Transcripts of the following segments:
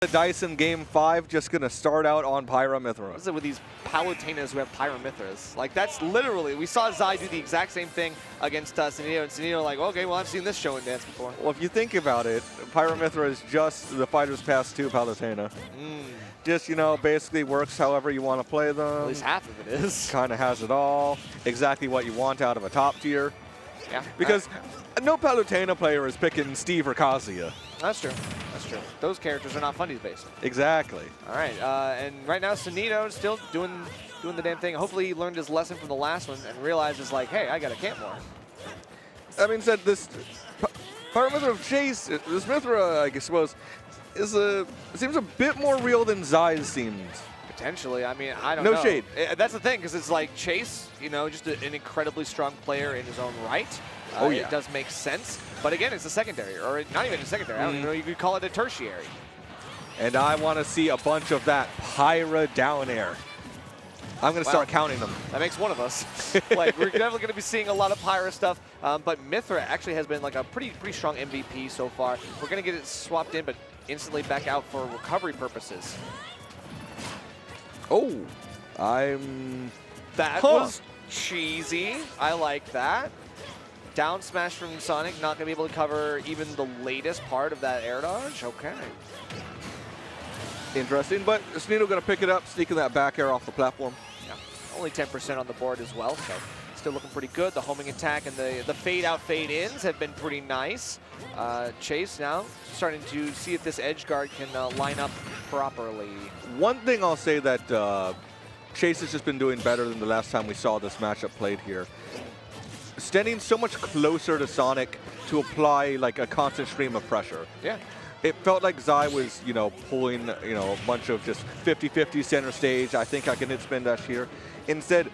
The dice in game 5 just gonna start out on Pyra Mythra. What is it with these Palutenas who have Pyra Mythras? Like, that's literally, we saw Zai do the exact same thing against Sonido, and Sonido like, okay, well, I've seen this show and dance before. Well, if you think about it, Pyra Mythra is just the Fighter's Pass 2 Palutena. Just, you know, basically works however you want to play them. At least half of it is. Kind of has it all. Exactly what you want out of a top tier. Yeah. Because no Palutena player is picking Steve or Kazuya. That's true. That's true. Those characters are not fundies based. Exactly. All right, and right now Sonido is still doing the damn thing. Hopefully he learned his lesson from the last one and realizes like, hey, I got to camp more. That being said, this Pyra Mythra of Chase, this Mythra, I suppose, seems a bit more real than Zai's seemed. Potentially. I mean, I don't know. No shade. That's the thing, because it's like Chase, you know, just an incredibly strong player in his own right. Oh, yeah. It does make sense. But again, it's a secondary, or not even a secondary. I don't even know, you could call it a tertiary. And I want to see a bunch of that Pyra down air. I'm going to start counting them. That makes one of us. Like, we're definitely going to be seeing a lot of Pyra stuff. But Mythra actually has been like a pretty strong MVP so far. We're going to get it swapped in, but instantly back out for recovery purposes. Oh, That was cheesy. I like that. Down smash from Sonic, not going to be able to cover even the latest part of that air dodge. Okay. Interesting, but Sonido going to pick it up, sneaking that back air off the platform. Yeah. Only 10% on the board as well, so still looking pretty good. The homing attack and the fade out, fade ins have been pretty nice. Chase now starting to see if this edge guard can line up properly. One thing I'll say that Chase has just been doing better than the last time we saw this matchup played here. Standing so much closer to Sonic to apply like a constant stream of pressure. Yeah. It felt like Zai was, you know, pulling, you know, a bunch of just 50-50 center stage. I think I can hit spin dash here. Instead,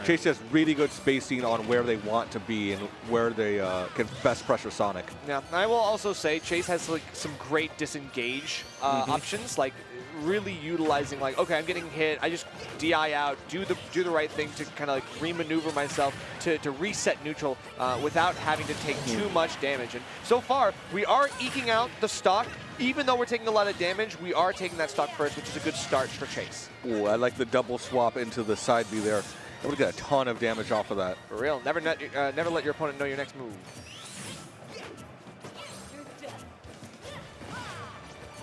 Chase has really good spacing on where they want to be and where they can best pressure Sonic. Yeah, I will also say Chase has like some great disengage options, like really utilizing like, okay, I'm getting hit, I just DI out, do the right thing to kind of like remaneuver myself to reset neutral without having to take too much damage. And so far, we are eking out the stock. Even though we're taking a lot of damage, we are taking that stock first, which is a good start for Chase. Ooh, I like the double swap into the side B there. I would get a ton of damage off of that. For real, never let your opponent know your next move.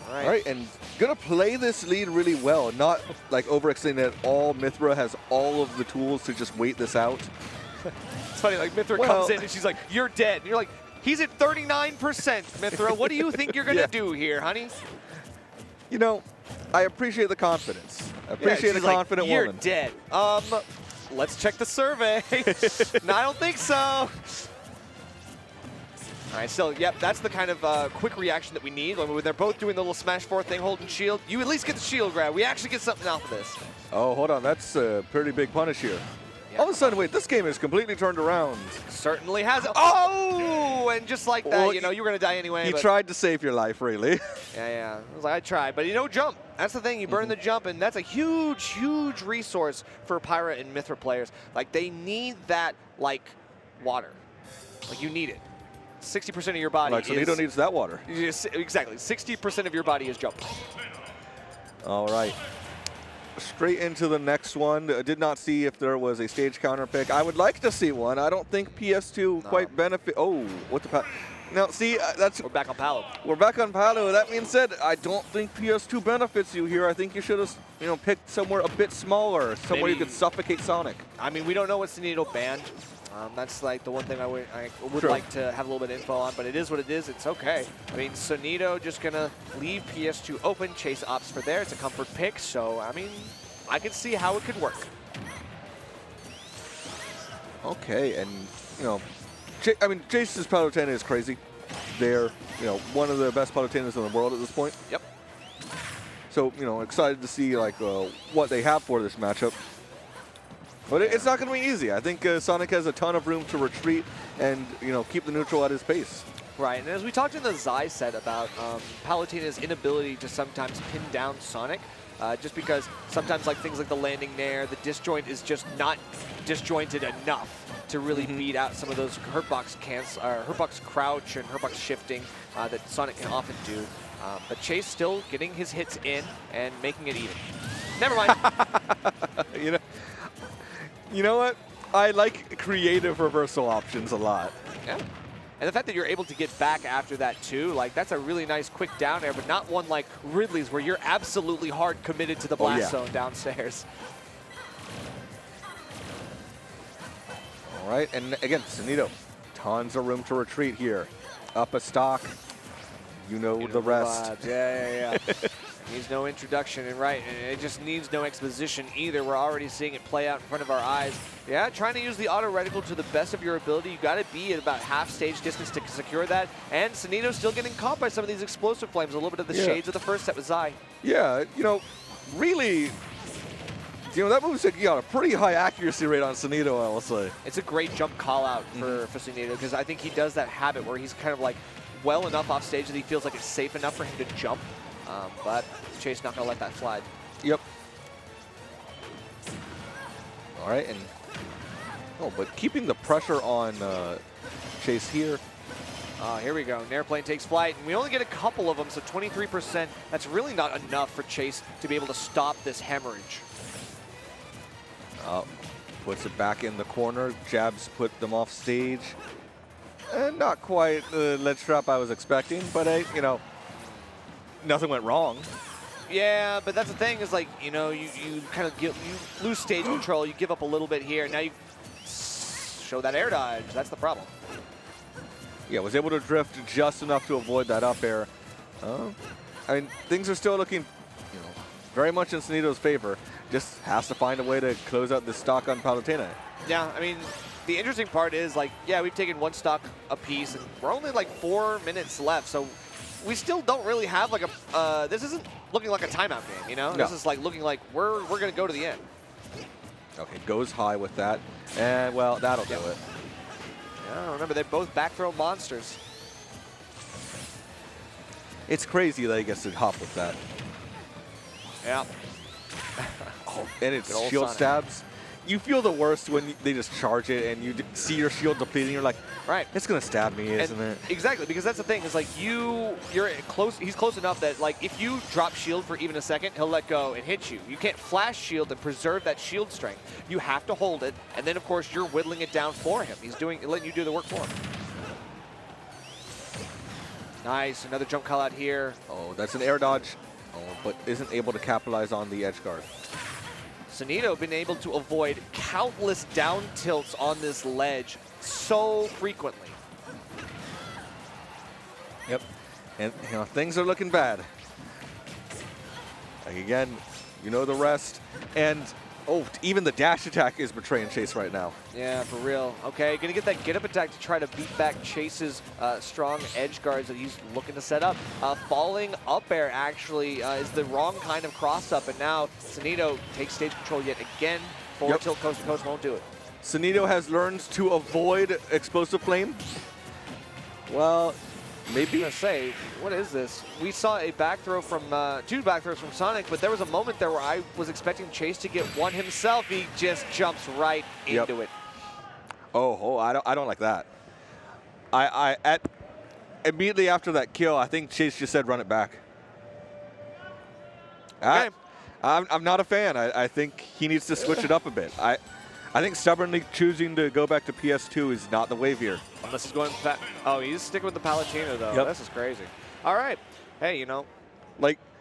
All right, and gonna play this lead really well, not like overextending at all. Mythra has all of the tools to just wait this out. It's funny, like Mythra comes in and she's like, "You're dead," and you're like, "He's at 39%, Mythra. What do you think you're gonna do here, honey?" You know, I appreciate the confidence. I appreciate a confident You're woman. dead. Let's check the survey. No, I don't think so. All right, so, yep, that's the kind of quick reaction that we need. When they're both doing the little smash 4 thing, holding shield, you at least get the shield grab. We actually get something out of this. Oh, hold on. That's a pretty big punish here. Yeah. All of a sudden, wait, this game is completely turned around. Certainly has. Oh! And just like that, Well, you know, you were going to die anyway. He but tried to save your life, really. Yeah. I was like, I tried. But you know, jump. That's the thing. You burn the jump, and that's a huge, huge resource for Pyra and Mythra players. Like, they need that, like, water. Like, you need it. 60% of your body Like Sonido needs that water. Exactly. 60% of your body is jump. All right. Straight into the next one. Did not see if there was a stage counter pick. I would like to see one. I don't think PS2 quite benefit. Oh, what the? Now, see, that's. We're back on Palu. We're back on Palu. That being said, I don't think PS2 benefits you here. I think you should have, you know, picked somewhere a bit smaller, somewhere you could suffocate Sonic. I mean, we don't know what Sonido banned. That's like the one thing I would like to have a little bit of info on, but it is what it is. It's okay. I mean, Sonido just gonna leave PS2 open. Chase opts for there. It's a comfort pick, so I mean, I can see how it could work. Okay, and you know, I mean, Chase's Palutena is crazy. They're, you know, one of the best Palutenas in the world at this point. Yep. So, you know, excited to see like what they have for this matchup. But it's not going to be easy. I think Sonic has a ton of room to retreat and, you know, keep the neutral at his pace. Right, and as we talked in the Zai set about Palutena's inability to sometimes pin down Sonic, just because sometimes like things like the landing nair, the disjoint is just not disjointed enough to really beat out some of those hurtbox crouch and hurtbox shifting that Sonic can often do. But Chase still getting his hits in and making it even. Never mind. You know what? I like creative reversal options a lot. Yeah. And the fact that you're able to get back after that too, like that's a really nice quick down air, but not one like Ridley's where you're absolutely hard committed to the blast zone downstairs. All right, and again, Sonido, tons of room to retreat here. Up a stock, you know the rest. Yeah. Needs no introduction, and right, and it just needs no exposition either. We're already seeing it play out in front of our eyes. Yeah, trying to use the auto reticle to the best of your ability. You got to be at about half stage distance to secure that. And Sonido's still getting caught by some of these explosive flames. A little bit of the shades of the first set with Zai. Yeah, really, that move's got a pretty high accuracy rate on Sonido, I will say. It's a great jump call out for Sonido, because I think he does that habit where he's kind of like well enough off stage that he feels like it's safe enough for him to jump. But Chase not going to let that slide. Yep. All right, but keeping the pressure on Chase here. Here we go. Airplane takes flight, and we only get a couple of them, so 23%. That's really not enough for Chase to be able to stop this hemorrhage. Puts it back in the corner. Jabs put them off stage. Not quite the ledge trap I was expecting, but nothing went wrong. Yeah, but that's the thing is like, you kind of you lose stage control, you give up a little bit here. Now you show that air dodge. That's the problem. Yeah, was able to drift just enough to avoid that up air. I mean, things are still looking, very much in Sonido's favor. Just has to find a way to close out this stock on Palutena. Yeah, I mean, the interesting part is like, yeah, we've taken one stock apiece, and we're only like 4 minutes left, so we still don't really have like a, this isn't looking like a timeout game, No. This is like looking like we're going to go to the end. Okay, goes high with that, and well, that'll do it. Yeah, remember, they're both back throw monsters. It's crazy that he gets to hop with that. Yeah. And it's shield stabs. You feel the worst when they just charge it and you see your shield depleting. You're like, right, it's gonna stab me, isn't it? Exactly, because that's the thing. Is like you're close. He's close enough that like if you drop shield for even a second, he'll let go and hit you. You can't flash shield and preserve that shield strength. You have to hold it, and then of course you're whittling it down for him. He's letting you do the work for him. Nice, another jump call out here. Oh, that's an air dodge. Oh, but isn't able to capitalize on the edge guard. Sonido been able to avoid countless down tilts on this ledge so frequently. Yep, and things are looking bad. Like again, the rest, and even the dash attack is betraying Chase right now. Yeah, for real. Okay, gonna get that get up attack to try to beat back Chase's strong edge guards that he's looking to set up. Falling up air actually is the wrong kind of cross up, and now Sonido takes stage control yet again. Forward tilt coast to coast won't do it. Sonido has learned to avoid explosive flame. Well, maybe. I was gonna say, what is this? We saw a back throw from two back throws from Sonic, but there was a moment there where I was expecting Chase to get one himself. He just jumps right into it. Oh, I don't like that. Immediately after that kill, I think Chase just said run it back. Okay. I'm not a fan. I think he needs to switch it up a bit. I think stubbornly choosing to go back to PS2 is not the wave here. Unless he's going back. Oh, he's sticking with the Palutena, though. Yep. This is crazy. All right. Hey,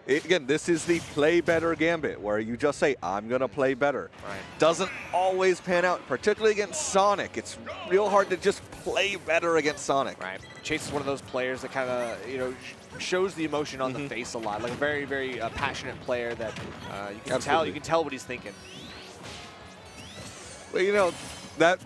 Again, this is the play better gambit, where you just say, I'm going to play better. Right. Doesn't always pan out, particularly against Sonic. It's real hard to just play better against Sonic. Right. Chase is one of those players that kind of, shows the emotion on the face a lot. Like a very, very passionate player that you can tell what he's thinking. Well, that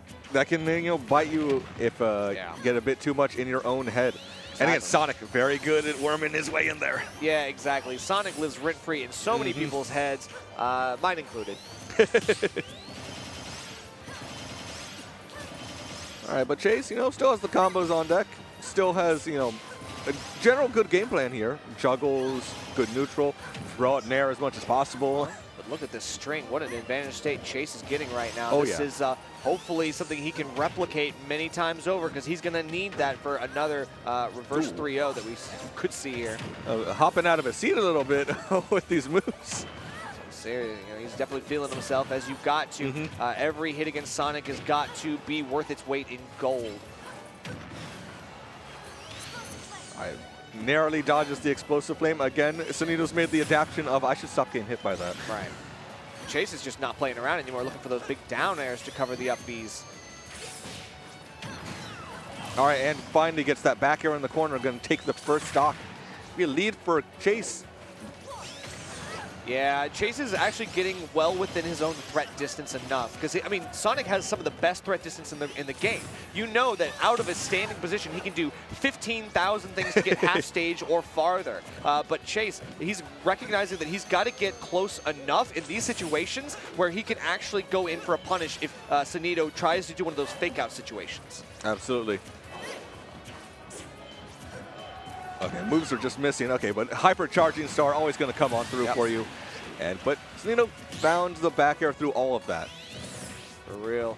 can bite you if you get a bit too much in your own head. Exactly. And again, Sonic very good at worming his way in there. Yeah, exactly. Sonic lives rent-free in so many people's heads, mine included. All right, but Chase, still has the combos on deck. Still has, a general good game plan here. Juggles, good neutral, throw it in air as much as possible. But look at this string. What an advantage state Chase is getting right now. Oh, this is hopefully something he can replicate many times over because he's going to need that for another reverse 3-0 that we could see here. Hopping out of his seat a little bit with these moves. Seriously, he's definitely feeling himself as you've got to. Every hit against Sonic has got to be worth its weight in gold. Narrowly dodges the explosive flame. Again, Sonido's made the adaptation of I should stop getting hit by that. Right. Chase is just not playing around anymore, looking for those big down airs to cover the up Bs. All right, and finally gets that back air in the corner. Going to take the first stock. Be a lead for Chase. Yeah, Chase is actually getting well within his own threat distance enough. Because, I mean, Sonic has some of the best threat distance in the game. You know that out of his standing position, he can do 15,000 things to get half stage or farther. But Chase, he's recognizing that he's got to get close enough in these situations where he can actually go in for a punish if Sonido tries to do one of those fake-out situations. Absolutely. Okay, moves are just missing. Okay, but hypercharging star always going to come on through for you. But Sonido found the back air through all of that. For real.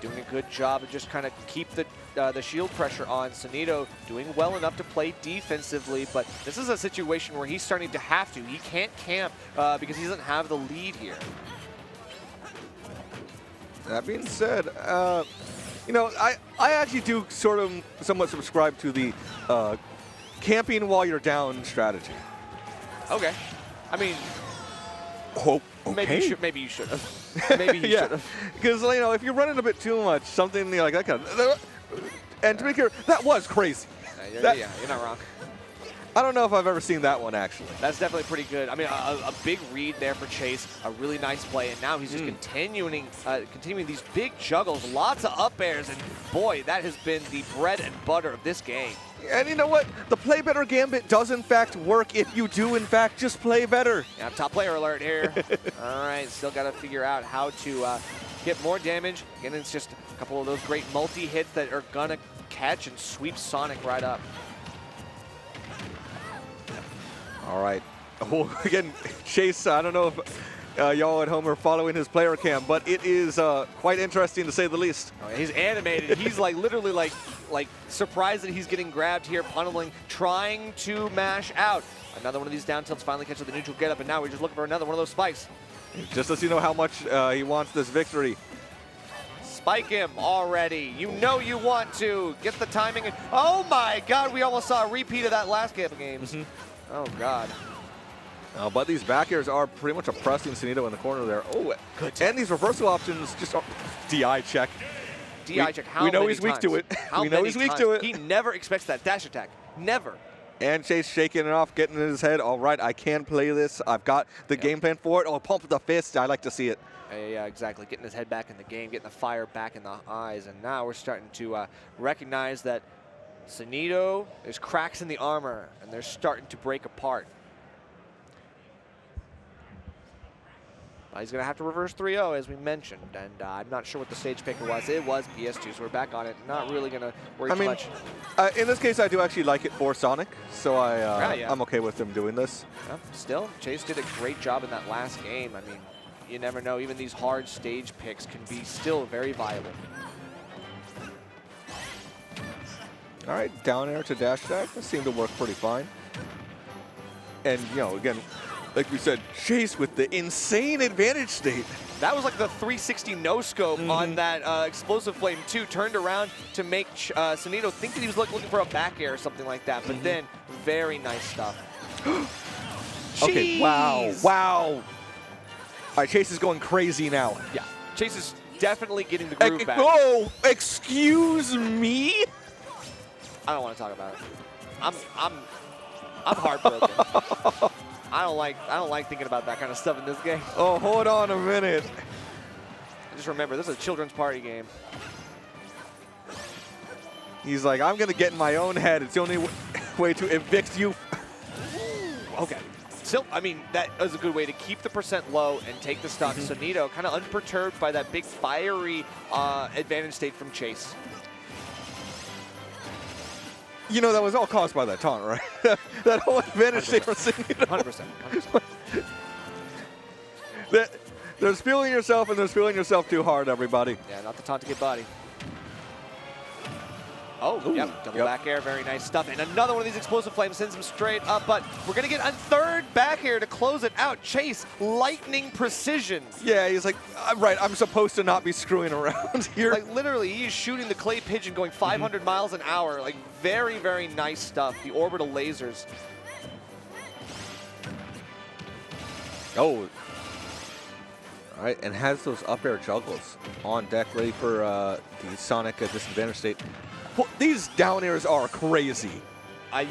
Doing a good job of just kind of keep the shield pressure on. Sonido doing well enough to play defensively, but this is a situation where he's starting to have to. He can't camp because he doesn't have the lead here. That being said, you know, I actually do sort of somewhat subscribe to the camping while you're down strategy. Okay. I mean, okay. Maybe you should have. Maybe you should have. Because, you know, if you're running a bit too much, something like that kind of, and to be clear, that was crazy. Yeah, you're not wrong. I don't know if I've ever seen that one, actually. That's definitely pretty good. I mean, a big read there for Chase, a really nice play, and now he's just continuing these big juggles, lots of up airs, and boy, that has been the bread and butter of this game. And you know what? The play better gambit does in fact work if you do in fact just play better. Yeah, top player alert here. All right, still got to figure out how to get more damage. Again, it's just a couple of those great multi-hits that are going to catch and sweep Sonic right up. All right. Well, again, Chase, I don't know if y'all at home are following his player cam, but it is quite interesting to say the least. Oh, he's animated. He's like literally like surprised that he's getting grabbed here, funneling, trying to mash out. Another one of these down tilts finally catches the neutral get up, and now we're just looking for another one of those spikes. Just lets you know how much he wants this victory. Spike him already. You know you want to. Get the timing. Oh my God, we almost saw a repeat of that last game of games. Oh, God. But these back airs are pretty much oppressing Sonido in the corner there. Oh, good. And these reversal options just are DI check. DI check. How many times? We know he's weak to it. We know he's weak to it. He never expects that dash attack. Never. And Chase shaking it off, getting in his head. All right, I can play this. I've got the game plan for it. Oh, pump the fist. I like to see it. Yeah, exactly. Getting his head back in the game, getting the fire back in the eyes. And now we're starting to recognize that Sonido, there's cracks in the armor, and they're starting to break apart. He's going to have to reverse 3-0, as we mentioned, and I'm not sure what the stage picker was. It was PS2, so we're back on it. Not really going to worry too much. In this case, I do actually like it for Sonic, so I'm okay with him doing this. Yeah, still, Chase did a great job in that last game. I mean, you never know. Even these hard stage picks can be still very viable. All right, down air to dash attack. That seemed to work pretty fine. And, you know, again, like we said, Chase with the insane advantage state. That was like the 360 no-scope on that explosive flame, too. Turned around to make Sonido think that he was looking for a back air or something like that. But then, very nice stuff. Okay, wow, wow. All right, Chase is going crazy now. Yeah, Chase is definitely getting the groove back. Oh, excuse me? I don't want to talk about it. I'm heartbroken. I don't like thinking about that kind of stuff in this game. Oh, hold on a minute. Just remember, this is a children's party game. He's like, I'm gonna get in my own head. It's the only way to evict you. Okay. Still, I mean, that is a good way to keep the percent low and take the stock. Sonido kind of unperturbed by that big fiery advantage state from Chase. You know, that was all caused by that taunt, right? That whole advantage they were seeing. 100%. 100%. There's feeling yourself, and there's feeling yourself too hard, everybody. Yeah, not the taunt to get body. Oh, Ooh, yep, double back air, very nice stuff. And another one of these explosive flames sends him straight up, but we're going to get a third back air to close it out. Chase, lightning precision. Yeah, he's like, right, I'm supposed to not be screwing around here. Like, literally, he's shooting the clay pigeon going 500 miles an hour. Like, very, very nice stuff. The orbital lasers. Oh. All right, and has those up air juggles on deck, ready for the Sonic disadvantage state. These down airs are crazy.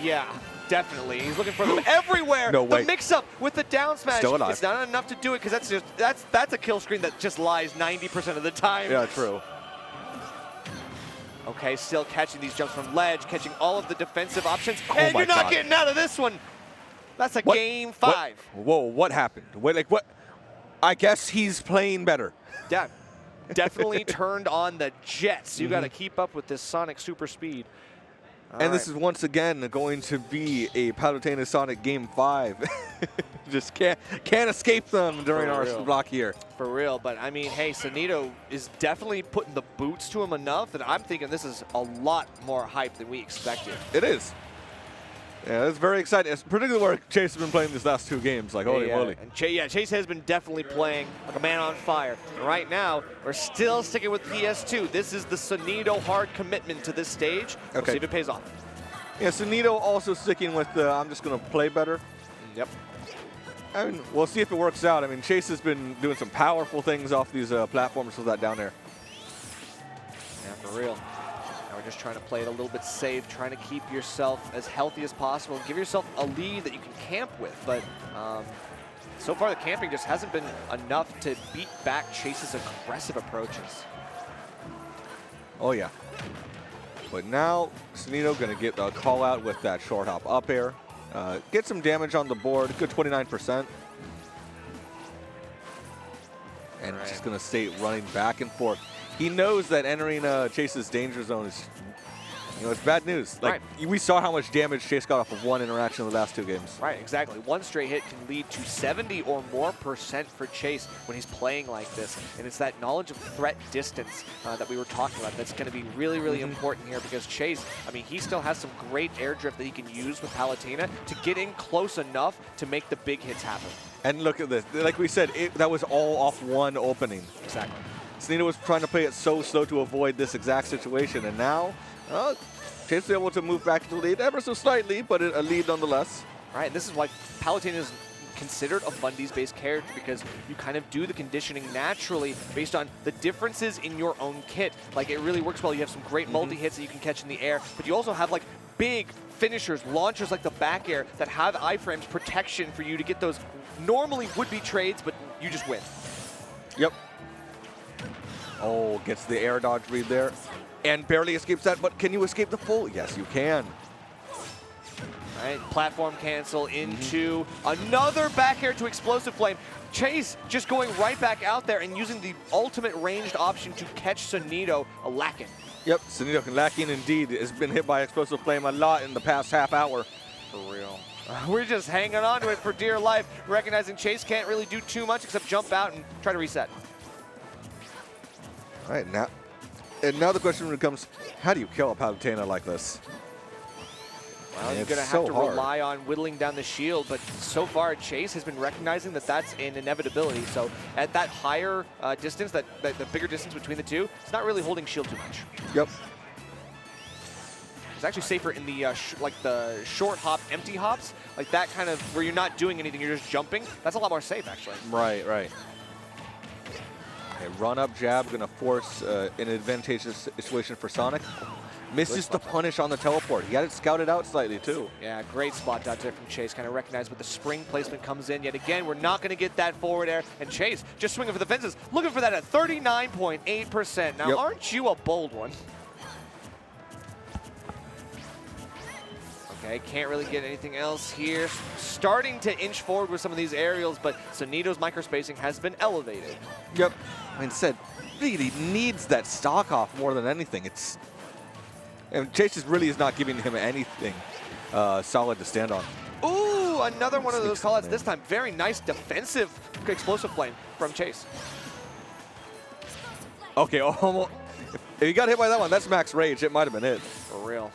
Yeah, definitely. He's looking for them everywhere. No way. The mix-up with the down smash. Still alive. It's not enough to do it because that's a kill screen that just lies 90% of the time. Yeah, true. Okay, still catching these jumps from ledge, catching all of the defensive options, Oh and my you're not God. getting out of this one. That's a What? game 5. Whoa, what happened? Wait, like what? I guess he's playing better. Yeah, definitely turned on the jets. You got to keep up with this Sonic super speed. And this is once again going to be a Palutena Sonic Game 5. Just can't escape them during our block here. For real, but I mean, hey, Sonido is definitely putting the boots to him enough that I'm thinking this is a lot more hype than we expected. It is. Yeah, it's very exciting. It's particularly where Chase has been playing these last 2 games. Like, holy moly. And Chase has been definitely playing like a man on fire. And right now, we're still sticking with PS2. This is the Sonido hard commitment to this stage. We'll see if it pays off. Yeah, Sonido also sticking with the I'm just going to play better. Yep. I mean, we'll see if it works out. I mean, Chase has been doing some powerful things off these platforms with that down there. Yeah, for real. Now we're just trying to play it a little bit safe, trying to keep yourself as healthy as possible, give yourself a lead that you can camp with. But so far the camping just hasn't been enough to beat back Chase's aggressive approaches. Oh, yeah. But now, Sonido going to get a call out with that short hop up air. Get some damage on the board, good 29%. And just going to stay running back and forth. He knows that entering Chase's danger zone is, it's bad news. Like, we saw how much damage Chase got off of one interaction in the last 2 games. Right, exactly. One straight hit can lead to 70 or more % for Chase when he's playing like this. And it's that knowledge of threat distance that we were talking about that's going to be really, really important here because Chase, I mean, he still has some great air drift that he can use with Palutena to get in close enough to make the big hits happen. And look at this. Like we said, that was all off one opening. Exactly. Sonido was trying to play it so slow to avoid this exact situation, and now Chase was able to move back to the lead ever so slightly, but a lead nonetheless. Right, and this is why Palutena is considered a Fundies-based character because you kind of do the conditioning naturally based on the differences in your own kit. Like, it really works well. You have some great multi-hits that you can catch in the air, but you also have, like, big finishers, launchers like the back air that have iframes protection for you to get those normally would-be trades, but you just win. Yep. Oh, gets the air dodge read there. And barely escapes that, but can you escape the full? Yes, you can. Right, platform cancel into another back air to explosive flame. Chase just going right back out there and using the ultimate ranged option to catch Sonido lacking. Yep, Sonido can lacking indeed. Has been hit by explosive flame a lot in the past half hour. For real. We're just hanging on to it for dear life, recognizing Chase can't really do too much except jump out and try to reset. All right, now the question becomes, how do you kill a Palutena like this? Well, you're going to have to rely on whittling down the shield, but so far Chase has been recognizing that that's an inevitability. So at that higher distance, the bigger distance between the two, it's not really holding shield too much. Yep. It's actually safer in the like the short hop, empty hops, like that kind of where you're not doing anything, you're just jumping. That's a lot more safe, actually. Right, right. Okay, run up jab, gonna force an advantageous situation for Sonic. Misses the punish on the teleport. He had it scouted out slightly too. Yeah, great spot dodge there from Chase. Kind of recognized with the spring placement comes in. Yet again, we're not going to get that forward air. And Chase just swinging for the fences, looking for that at 39.8%. Now, aren't you a bold one? Okay, can't really get anything else here. Starting to inch forward with some of these aerials, but Sonido's microspacing has been elevated. Yep. I mean, said really needs that stock off more than anything. And Chase really is not giving him anything solid to stand on. Ooh, another one of those Sneaks callouts in this time. Very nice defensive explosive flame from Chase. Okay, almost. If he got hit by that one, that's max rage. It might have been it. For real.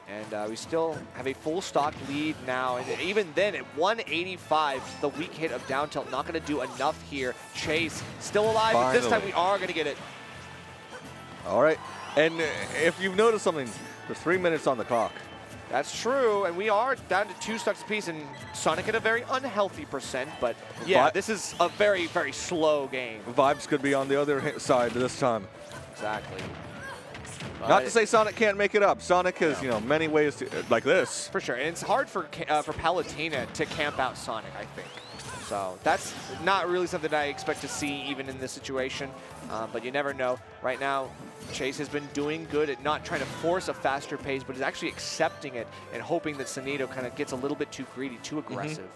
And we still have a full stock lead now. And even then, at 185, the weak hit of down tilt not going to do enough here. Chase still alive, but this time we are going to get it. All right. And if you've noticed something, there's 3 minutes on the clock. That's true, and we are down to 2 stocks apiece, and Sonic at a very unhealthy percent, but yeah, this is a very, very slow game. Vibes could be on the other side this time. Exactly. Not to say Sonic can't make it up. Sonic has, you know, many ways to, like this. For sure, and it's hard for Palutena to camp out Sonic, I think. So that's not really something I expect to see even in this situation, but you never know. Right now, Chase has been doing good at not trying to force a faster pace, but is actually accepting it and hoping that Sonido kind of gets a little bit too greedy, too aggressive.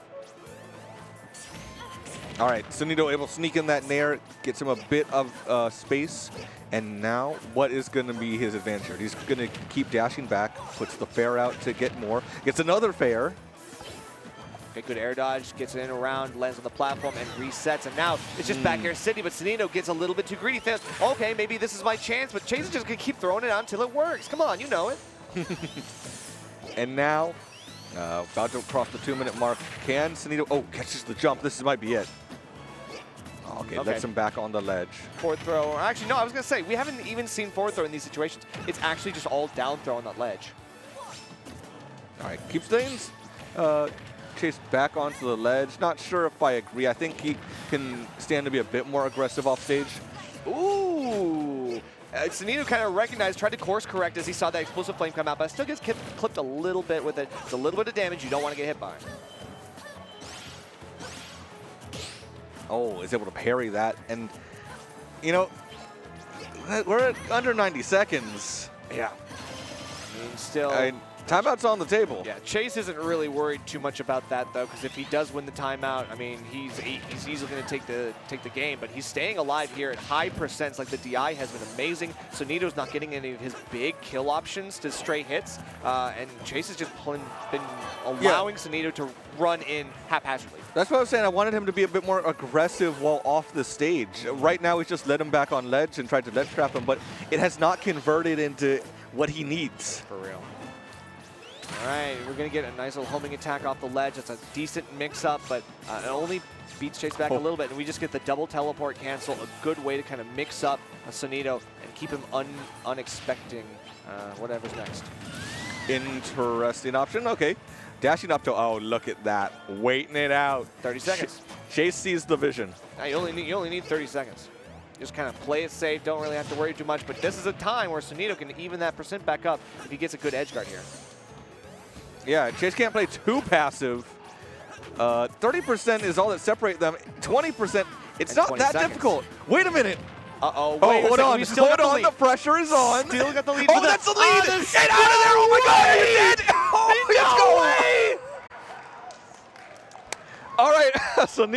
All right, Sonido able to sneak in that nair, gets him a bit of space, and now what is going to be his advantage here? He's going to keep dashing back, puts the fair out to get more, gets another fair. Okay, good air dodge, gets in around, lands on the platform, and resets. And now it's just back air city, but Sonido gets a little bit too greedy. Thinks, okay, maybe this is my chance, but Chase is just going to keep throwing it out until it works. Come on, you know it. And now, about to cross the 2-minute mark. Can Sonido, oh, catches the jump. This might be it. Okay, lets him back on the ledge. Forward throw. Actually, no, I was going to say, we haven't even seen forward throw in these situations. It's actually just all down throw on that ledge. All right, keeps things. Chase back onto the ledge. Not sure if I agree. I think he can stand to be a bit more aggressive off stage. Ooh. Sonido kind of recognized, tried to course correct as he saw that explosive flame come out, but still gets clipped a little bit with it. It's a little bit of damage you don't want to get hit by. Oh, is able to parry that. And, you know, we're at under 90 seconds. Yeah. I mean, still... Timeout's on the table. Yeah, Chase isn't really worried too much about that though, because if he does win the timeout, I mean, he's easily going to take the game. But he's staying alive here at high percents. Like the DI has been amazing. Sonido's not getting any of his big kill options to stray hits, and Chase has just been allowing Sonido to run in haphazardly. That's what I was saying. I wanted him to be a bit more aggressive while off the stage. Right now, he's just let him back on ledge and tried to ledge trap him, but it has not converted into what he needs. For real. All right, we're going to get a nice little homing attack off the ledge. It's a decent mix-up, but it only beats Chase back a little bit, and we just get the double teleport cancel, a good way to kind of mix up a Sonido and keep him unexpecting whatever's next. Interesting option. Okay. Dashing up to, oh, look at that. Waiting it out. 30 seconds. Chase sees the vision. Now, you only need 30 seconds. Just kind of play it safe, don't really have to worry too much, but this is a time where Sonido can even that percent back up if he gets a good edge guard here. Yeah, Chase can't play too passive. 30% is all that separates them. 20%, it's not that difficult. Wait a minute. Uh-oh, wait, hold on, hold on, the pressure is on. Still got the lead. Oh, that's the lead. Get out of there, oh my God, he did. Oh, let's go. All right, Sonido.